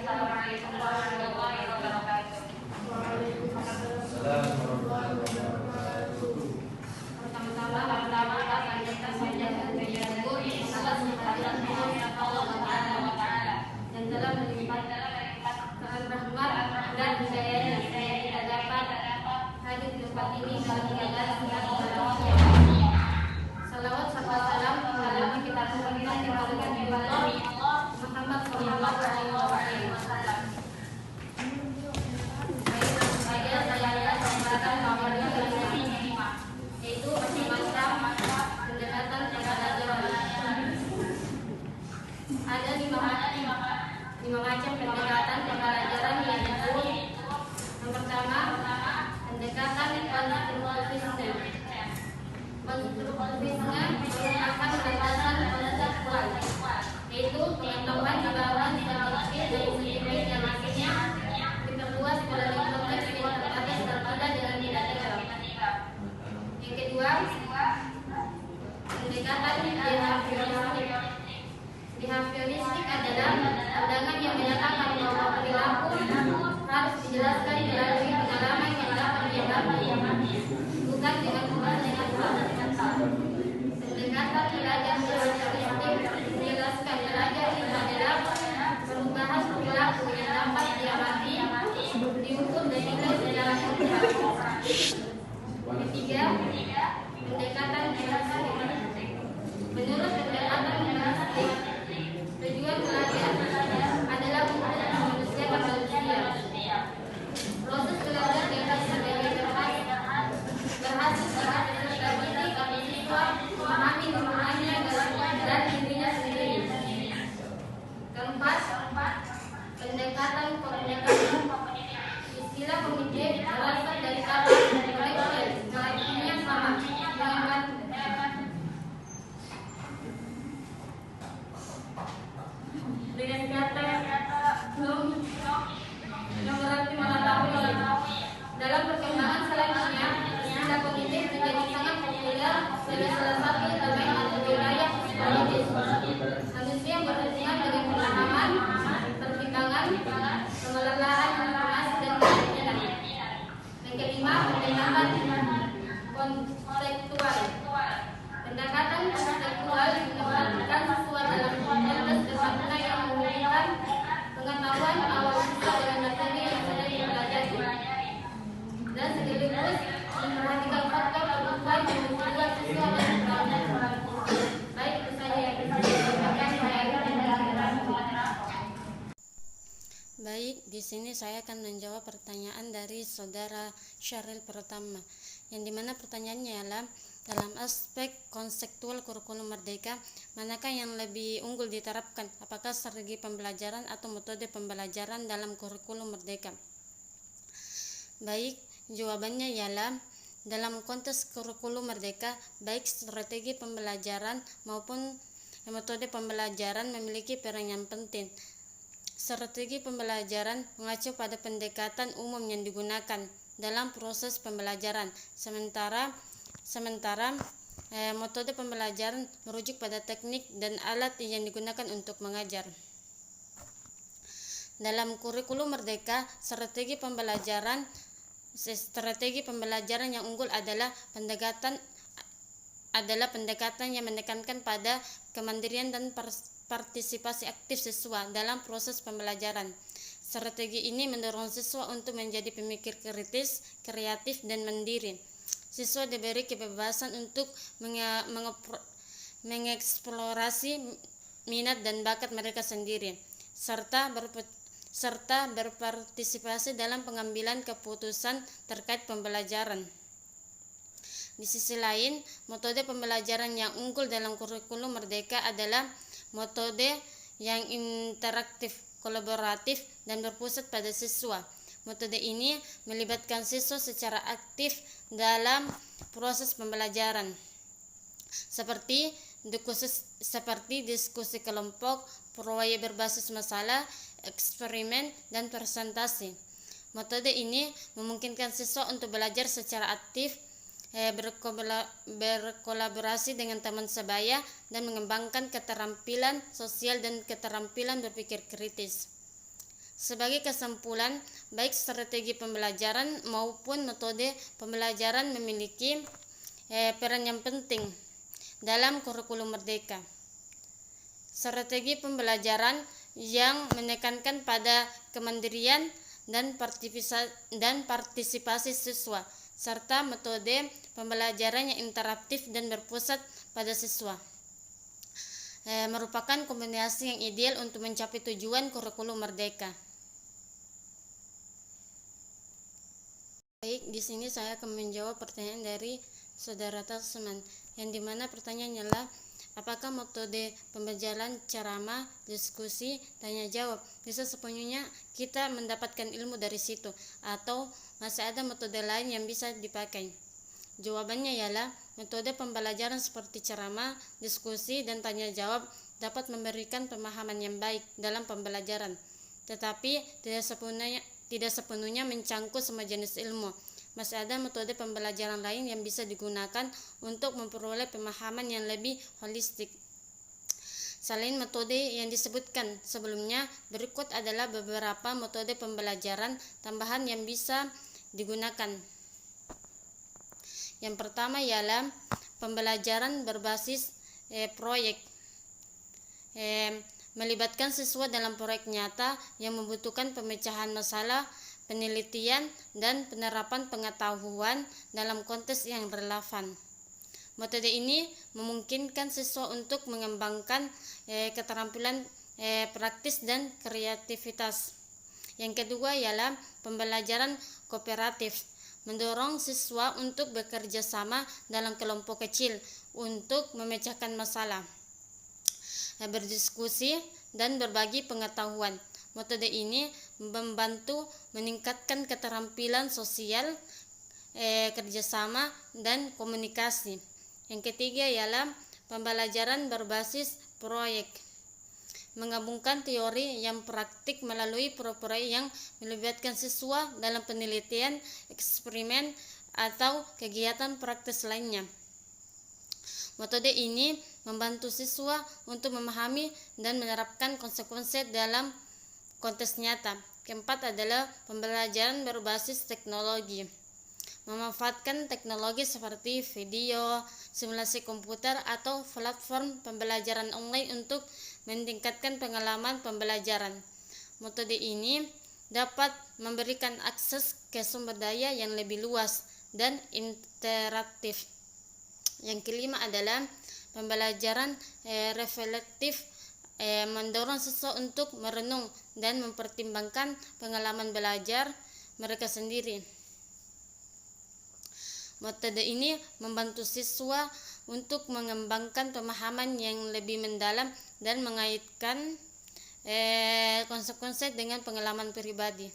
Assalamualaikum warahmatullahi wabarakatuh. Waalaikumsalam warahmatullahi wabarakatuh. Pertama-tama kita menjaga kegiatan salah satu yang Allah Subhanahu wa taala dan telah melimpahkan rahmat dan hidayahnya sehingga kita dapat hadir di tempat ini dalam keadaan sehat walafiat. Salawat serta salam kepada kita semua kepada Nabi Allah Muhammad sallallahu alaihi wasallam. Saya akan memberikan yaitu macam-macam pendekatan pembelajaran. Ada lima macam pendekatan pembelajaran yaitu yang pertama pendekatan konstruktivisme. Konstruktivisme merupakan landasan konseptual, yaitu pengetahuan di bawah strategi dari segi yang akhirnya diperluas melalui konteks yang terbatas dan tidak dengan tidak tegak. Yang kedua, pendekatan behavioristik. Behavioristik adalah pandangan yang menyatakan bahwa perilaku harus dijelaskan melalui pengalaman yang dapat diamati, bukan dengan pengetahuan. Pendekatan belajar behavioristik menjelaskan belajar itu adalah perubahan perilaku yang dapat diamati, diukur dan dinilai secara akurat. Ketiga, pendekatan humanistik. Menurut pendekatan humanistik, tujuan belajar adalah untuk memanusiakan manusia. Proses belajar dapat sebagai berhasil sebagai didik atau siswa memahami lingkungannya dan dirinya sendiri. Keempat, pendekatan kognitif. Istilah kognitif berasal dari kata intelektual, artinya sama dengan kata belum yang berarti mengetahui. Dalam perkembangan selanjutnya, istilah kognitif menjadi sangat populer sebagai salah satu terbaik atau wilayah psikologis. Manusia berhubungan dengan pemahaman, pertimbangan, pengelolaan informasi dan keyakinan. Yang kelima, pendekatan konseptual. Pendekatan konseptual menempatkan siswa dalam konteks bermakna yang memberikan pengetahuan awal siswa dengan materi yang sudah dipelajari dan sekaligus memperhatikan faktor kebutuhan yang membuat siswa dan pelajar. Baik, itu saja yang bisa disampaikan saya. Baik, di sini saya akan menjawab pertanyaan dari saudara Syaril pertama, yang dimana pertanyaannya adalah dalam aspek konseptual kurikulum merdeka, manakah yang lebih unggul diterapkan, apakah strategi pembelajaran atau metode pembelajaran dalam kurikulum merdeka? Baik, jawabannya ialah dalam konteks kurikulum merdeka, baik strategi pembelajaran maupun metode pembelajaran memiliki peran yang penting. Strategi pembelajaran mengacu pada pendekatan umum yang digunakan dalam proses pembelajaran, sementara metode pembelajaran merujuk pada teknik dan alat yang digunakan untuk mengajar. Dalam kurikulum merdeka, strategi pembelajaran yang unggul adalah pendekatan yang menekankan pada kemandirian dan partisipasi aktif siswa dalam proses pembelajaran. Strategi ini mendorong siswa untuk menjadi pemikir kritis, kreatif, dan mandiri. Siswa diberi kebebasan untuk mengeksplorasi minat dan bakat mereka sendiri, serta berpartisipasi dalam pengambilan keputusan terkait pembelajaran. Di sisi lain, metode pembelajaran yang unggul dalam kurikulum merdeka adalah metode yang interaktif, kolaboratif, dan berpusat pada siswa. Metode ini melibatkan siswa secara aktif dalam proses pembelajaran, seperti diskusi kelompok, proyek berbasis masalah, eksperimen, dan presentasi. Metode ini memungkinkan siswa untuk belajar secara aktif, berkolaborasi dengan teman sebaya, dan mengembangkan keterampilan sosial dan keterampilan berpikir kritis. Sebagai kesimpulan, baik strategi pembelajaran maupun metode pembelajaran memiliki peran yang penting dalam kurikulum merdeka. Strategi pembelajaran yang menekankan pada kemandirian dan partisipasi siswa, serta metode pembelajaran yang interaktif dan berpusat pada siswa merupakan kombinasi yang ideal untuk mencapai tujuan kurikulum merdeka. Baik, di sini saya akan menjawab pertanyaan dari saudara Tasman, yang dimana pertanyaannya adalah apakah metode pembelajaran ceramah, diskusi, tanya jawab bisa sepenuhnya kita mendapatkan ilmu dari situ, atau masih ada metode lain yang bisa dipakai? Jawabannya ialah metode pembelajaran seperti ceramah, diskusi, dan tanya jawab dapat memberikan pemahaman yang baik dalam pembelajaran, tetapi tidak sepenuhnya mencangkup semua jenis ilmu. Masih ada metode pembelajaran lain yang bisa digunakan untuk memperoleh pemahaman yang lebih holistik. Selain metode yang disebutkan sebelumnya, berikut adalah beberapa metode pembelajaran tambahan yang bisa digunakan. Yang pertama ialah pembelajaran berbasis proyek. Melibatkan siswa dalam proyek nyata yang membutuhkan pemecahan masalah, penelitian, dan penerapan pengetahuan dalam konteks yang relevan. Metode ini memungkinkan siswa untuk mengembangkan keterampilan praktis dan kreativitas. Yang kedua ialah pembelajaran kooperatif, mendorong siswa untuk bekerja sama dalam kelompok kecil untuk memecahkan masalah, berdiskusi, dan berbagi pengetahuan. Metode ini membantu meningkatkan keterampilan sosial, kerjasama, dan komunikasi. Yang ketiga ialah pembelajaran berbasis proyek, menggabungkan teori yang praktik melalui proyek yang melibatkan siswa dalam penelitian, eksperimen, atau kegiatan praktis lainnya. Metode ini membantu siswa untuk memahami dan menerapkan konsekuensi dalam konteks nyata. Keempat adalah pembelajaran berbasis teknologi, memanfaatkan teknologi seperti video, simulasi komputer, atau platform pembelajaran online untuk meningkatkan pengalaman pembelajaran. Metode ini dapat memberikan akses ke sumber daya yang lebih luas dan interaktif. Yang kelima adalah pembelajaran reflektif, mendorong siswa untuk merenung dan mempertimbangkan pengalaman belajar mereka sendiri. Metode ini membantu siswa untuk mengembangkan pemahaman yang lebih mendalam dan mengaitkan konsekuensi dengan pengalaman pribadi.